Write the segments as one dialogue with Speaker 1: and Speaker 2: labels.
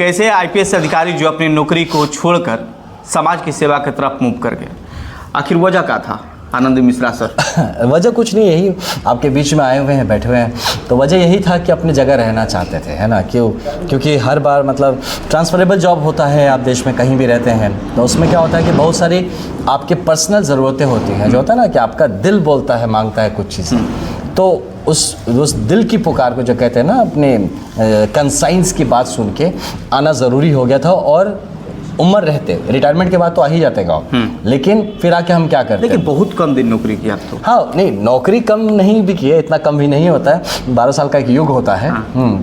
Speaker 1: कैसे आईपीएस अधिकारी जो अपनी नौकरी को छोड़कर समाज की सेवा की तरफ मूव कर गए, आखिर वजह क्या था आनंद मिश्रा सर?
Speaker 2: वजह कुछ नहीं, यही आपके बीच में आए हुए हैं, बैठे हुए हैं, तो वजह यही था कि अपनी जगह रहना चाहते थे, है ना। क्योंकि हर बार मतलब ट्रांसफरेबल जॉब होता है, आप देश में कहीं भी रहते हैं, तो उसमें क्या होता है कि बहुत सारी आपके पर्सनल ज़रूरतें होती हैं, जो होता है ना कि आपका दिल बोलता है, मांगता है कुछ चीज़ें, तो उस दिल की पुकार को जो कहते हैं ना, अपने कंसाइंस की बात सुन के आना ज़रूरी हो गया था। और उम्र रहते, रिटायरमेंट के बाद तो आ ही जाते गाँव, लेकिन फिर आके हम क्या करते हैं।
Speaker 1: लेकिन बहुत कम दिन नौकरी की आप तो।
Speaker 2: हाँ, नहीं नौकरी कम नहीं भी किए, इतना कम भी नहीं होता है, 12 साल का एक युग होता है।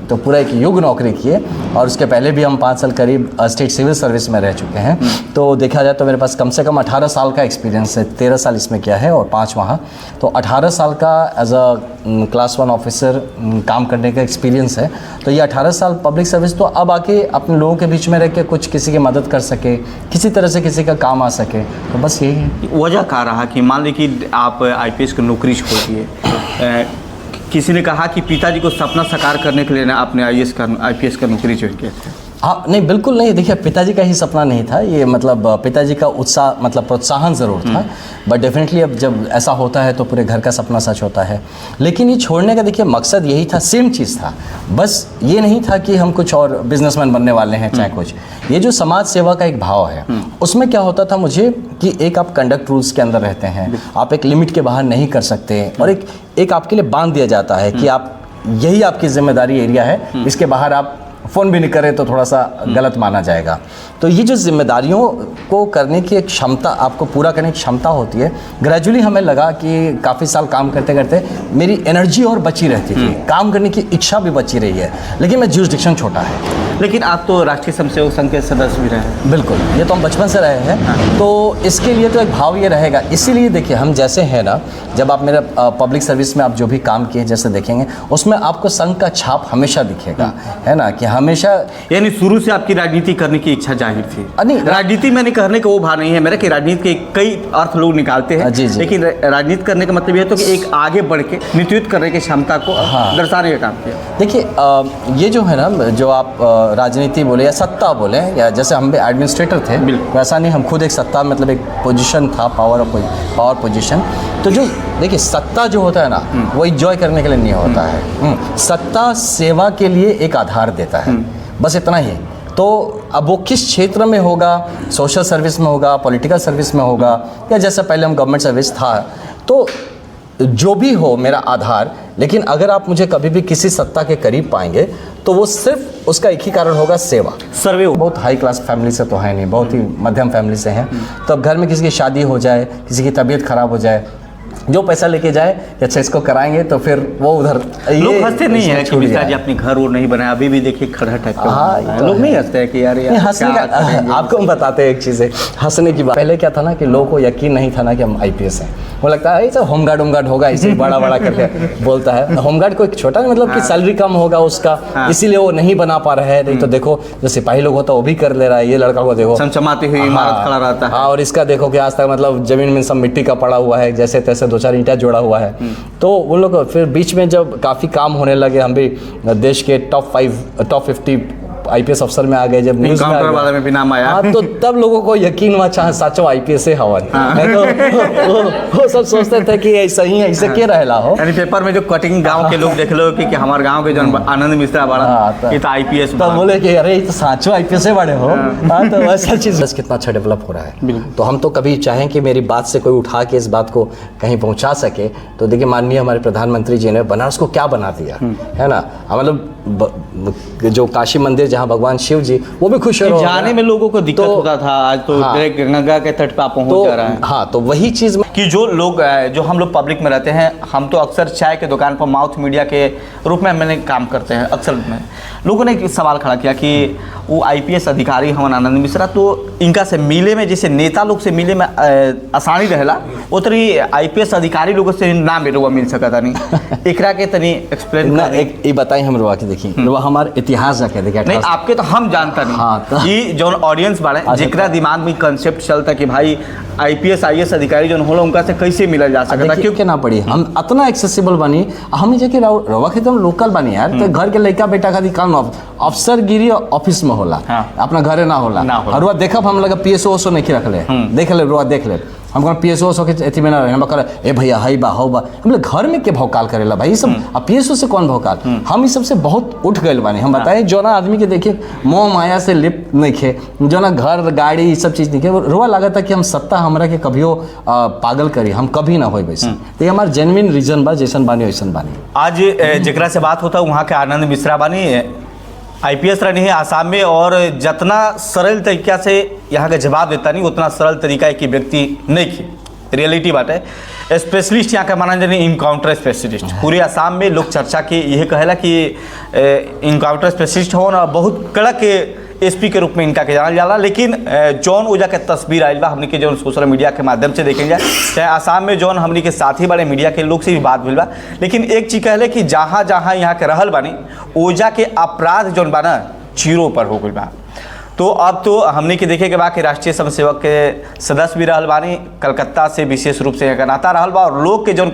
Speaker 2: तो पूरा एक युग नौकरी किए, और उसके पहले भी हम 5 साल करीब स्टेट सिविल सर्विस में रह चुके हैं। तो देखा जाए तो मेरे पास कम से कम 18 साल का एक्सपीरियंस है, 13 साल इसमें किया है और 5 वहाँ, तो 18 साल का एज अ क्लास 1 ऑफिसर काम करने का एक्सपीरियंस है। तो ये 18 साल पब्लिक सर्विस, तो अब आके अपने लोगों के बीच में रह के कुछ किसी की मदद कर सके, किसी तरह से किसी का काम आ सके, तो बस यही है।
Speaker 1: वजह क्या रहा कि मान ली कि आप आईपीएस की नौकरी छोड़ दिए, किसी ने कहा कि पिताजी को सपना साकार करने के लिए ना आपने आईपीएस का नौकरी ज्वाइन किया था?
Speaker 2: हाँ, नहीं बिल्कुल नहीं, देखिए पिताजी का ही सपना नहीं था ये, मतलब पिताजी का उत्साह मतलब प्रोत्साहन ज़रूर था, बट डेफिनेटली अब जब ऐसा होता है तो पूरे घर का सपना सच होता है। लेकिन ये छोड़ने का देखिए मकसद यही था, सेम चीज़ था, बस ये नहीं था कि हम कुछ और बिजनेसमैन बनने वाले हैं चाहे कुछ। ये जो समाज सेवा का एक भाव है, उसमें क्या होता था मुझे कि एक आप कंडक्ट रूल्स के अंदर रहते हैं, आप एक लिमिट के बाहर नहीं कर सकते, और एक आपके लिए बांध दिया जाता है कि आप यही आपकी जिम्मेदारी एरिया है, इसके बाहर आप फ़ोन भी नहीं करें तो थोड़ा सा गलत माना जाएगा। तो ये जो जिम्मेदारियों को करने की एक क्षमता, आपको पूरा करने की क्षमता होती है, ग्रेजुअली हमें लगा कि काफ़ी साल काम करते करते मेरी एनर्जी और बची रहती थी, काम करने की इच्छा भी बची रही है, लेकिन मैं ज्यूरिसडिक्शन छोटा है।
Speaker 1: लेकिन आप तो राष्ट्रीय स्वयंसेवक संघ के सदस्य भी रहे हैं।
Speaker 2: बिल्कुल, ये तो हम बचपन से रहे हैं, तो इसके लिए तो एक भाव ये रहेगा। इसीलिए देखिए हम जैसे हैं ना, जब आप मेरे पब्लिक सर्विस में आप जो भी काम किए जैसे देखेंगे, उसमें आपको संघ का छाप हमेशा दिखेगा, है ना, कि हमेशा।
Speaker 1: यानी शुरू से आपकी राजनीति करने की इच्छा जाहिर थी?
Speaker 2: नहीं,
Speaker 1: राजनीति मैंने कहने का वो भाव नहीं है मेरा कि राजनीति के कई अर्थ लोग निकालते हैं,
Speaker 2: जी जी,
Speaker 1: लेकिन राजनीति करने का मतलब ये है तो कि एक आगे बढ़ के नेतृत्व करने की क्षमता को दर्शाने का काम किया।
Speaker 2: देखिए ये जो है ना, जो आप राजनीति बोले या सत्ता बोले, या जैसे हम भी एडमिनिस्ट्रेटर थे, वैसा नहीं, हम खुद एक सत्ता, मतलब एक पोजीशन था, पावर पोजीशन। तो जो देखिए सत्ता जो होता है ना, वो एंजॉय करने के लिए नहीं होता है, सत्ता सेवा के लिए एक आधार देता है, बस इतना ही। तो अब वो किस क्षेत्र में होगा, सोशल सर्विस में होगा, पॉलिटिकल सर्विस में होगा, या जैसे पहले हम गवर्नमेंट सर्विस था, तो जो भी हो मेरा आधार। लेकिन अगर आप मुझे कभी भी किसी सत्ता के करीब पाएंगे तो वो सिर्फ उसका एक ही कारण होगा, सेवा।
Speaker 1: सर्वे
Speaker 2: बहुत हाई क्लास फैमिली से तो है नहीं, बहुत ही मध्यम फैमिली से हैं, तो अब घर में किसी की शादी हो जाए, किसी की तबीयत खराब हो जाए, जो पैसा लेके जाए अच्छा इसको कराएंगे, तो फिर वो उधर
Speaker 1: लोग हंसते नहीं है कि पिताजी अपने घर और नहीं बनाया, अभी भी देखिए खड़ा टाइप का।
Speaker 2: हाँ,
Speaker 1: लोग नहीं हंसते हैं कि यार
Speaker 2: हंसने का। आपको हम बताते हैं एक चीज़ है हंसने की बात। पहले क्या था ना कि लोगों को यकीन नहीं था ना कि हम आईपीएस हैं, वो लगता है ऐसा होमगार्ड होगा, इसे बड़ा बड़ा करके बोलता है। होमगार्ड कोई छोटा नहीं, मतलब कि सैलरी कम होगा उसका, इसीलिए वो नहीं बना पा रहा है। नहीं तो देखो जो सिपाही लोग होता है वो भी कर ले रहा है, ये लड़का को देखो
Speaker 1: चमचमाती हुई इमारत खड़ा रहता है।
Speaker 2: हाँ, और इसका देखो कि आज तक मतलब जमीन में सब मिट्टी का पड़ा हुआ है, जैसे तैसे 2-4 ईंटा जोड़ा हुआ है। तो उन लोग फिर बीच में जब काफ़ी काम होने लगे, हम भी देश के टॉप 50 आईपीएस अफसर में आ गए, जब न्यूज़
Speaker 1: में भी नाम आया,
Speaker 2: हाँ, तो तब लोगों को यकीन हुआ चाहे सचो आईपीएस से हवा नहीं तो वो सब सोचते थे कि ऐसा ही है, ऐसे क्या रहला हो।
Speaker 1: यानी पेपर में जो कटिंग गांव के लोग देख लो कि हमारे गांव के जो आनंद मिश्रा बड़ा ये तो आईपीएस,
Speaker 2: तो बोले कि अरे ये तो साचो आईपीएस से बड़े हो। हाँ, तो वैसा चीज़ बस कितना अच्छा डेवलप हो रहा है। तो हम तो कभी चाहें कि मेरी बात से कोई उठा के इस बात को कहीं पहुंचा सके, तो देखिए माननीय हमारे प्रधानमंत्री जी ने बनारस को क्या बना दिया है ना। मतलब जो काशी मंदिर जहाँ भगवान शिव जी, वो भी खुश हो
Speaker 1: जाने में लोगों को दिक्कत होता था, आज तो डायरेक्ट गंगा के तट पे पहुंच जा रहा है।
Speaker 2: हाँ, तो वही चीज़
Speaker 1: कि जो लोग जो हम लोग पब्लिक में रहते हैं, हम तो अक्सर चाय के दुकान पर माउथ मीडिया के रूप में मैंने काम करते हैं। अक्सर में लोगों ने एक सवाल खड़ा किया कि वो आईपीएस अधिकारी हवन आनंद मिश्रा, तो इनका से मिले में जैसे नेता लोग से मिले में आसानी रहेला, उतनी आईपीएस अधिकारी लोगों से ना मिल सकता था नहीं। एकरा के तनी एक्सप्लेन
Speaker 2: ना, एक ये बताई हम रुआ के देखी, रुआ हमारे इतिहास जाके देखिए।
Speaker 1: नहीं, आपके तो हम जानता नहीं।
Speaker 2: हाँ, तो
Speaker 1: कि जो ऑडियंस बारे जेकरा दिमाग में कंसेप्ट चलता कि भाई आईपीएस आईएएस अधिकारी जो होला उनका से कैसे मिलल जा सकता,
Speaker 2: क्योंकि ना पड़ी हम इतना एक्सेसिबल बनी, हमने जाके रवा के एकदम लोकल बनी यार। तो घर के लड़का बेटा खातिर काम अफसरगिरी ऑफिस में होला,
Speaker 1: हाँ।
Speaker 2: अपना घरे ना होला,
Speaker 1: ना होला।
Speaker 2: और रुआ देखब हम लगा PSO ओसो नहीं रख ले, देख ले रुआ देख ले, हम कौन PSO ओसो के एथी में ना रहे, हम कह ए भैया हई बा हो बा, हम लोग घर में के भौकाल करेला भाई, ये सब अब PSO से कौन भौकाल, हम इस सब से बहुत उठ गए बानी। हम बताएं जो ना आदमी के देखिए मोह माया से लिप्त नहीं खे, जो ना घर गाड़ी ये सब चीज़ नहीं खे, रुआ लगा था कि हम सत्ता हमरा के कभियो पागल करी, हम कभी ना हो वैसे। तो ये हमारा जेन्युइन रीजन बा, जैसन बानी वैसन बानी।
Speaker 1: आज जेकरा से बात होता वहाँ के आनंद मिश्रा बानी, IPS रही है आसाम में, और जितना सरल तरीका से यहाँ का जवाब देता नहीं उतना सरल तरीका एक व्यक्ति नहीं की रियलिटी बात है। स्पेशलिस्ट यहाँ का माना जाए इनकाउंटर स्पेशलिस्ट, पूरे आसाम में लोग चर्चा की यह कहेला कि इनकाउंटर स्पेशलिस्ट हो ना, बहुत कड़क SP के रूप में इनका के जाना जाला। लेकिन जौन ओजा के तस्वीर आयल बा हमने के जौन सोशल मीडिया के माध्यम से देखेंगे, चाहे आसाम में जौन हमने के साथी बड़े मीडिया के लोग से भी बात मिल बा, लेकिन एक चीज़ कहले कि जहाँ जहाँ यहाँ के रहल बानी ओजा के अपराध जौन बा ना जीरो पर हो गई बा। तो अब तो हमने के देखे के बा कि राष्ट्रीय स्वयंसेवक के सदस्य भी रहल बानी, कलकत्ता से विशेष रूप से यहाँ का नाता रहल बा, और लोग के जौन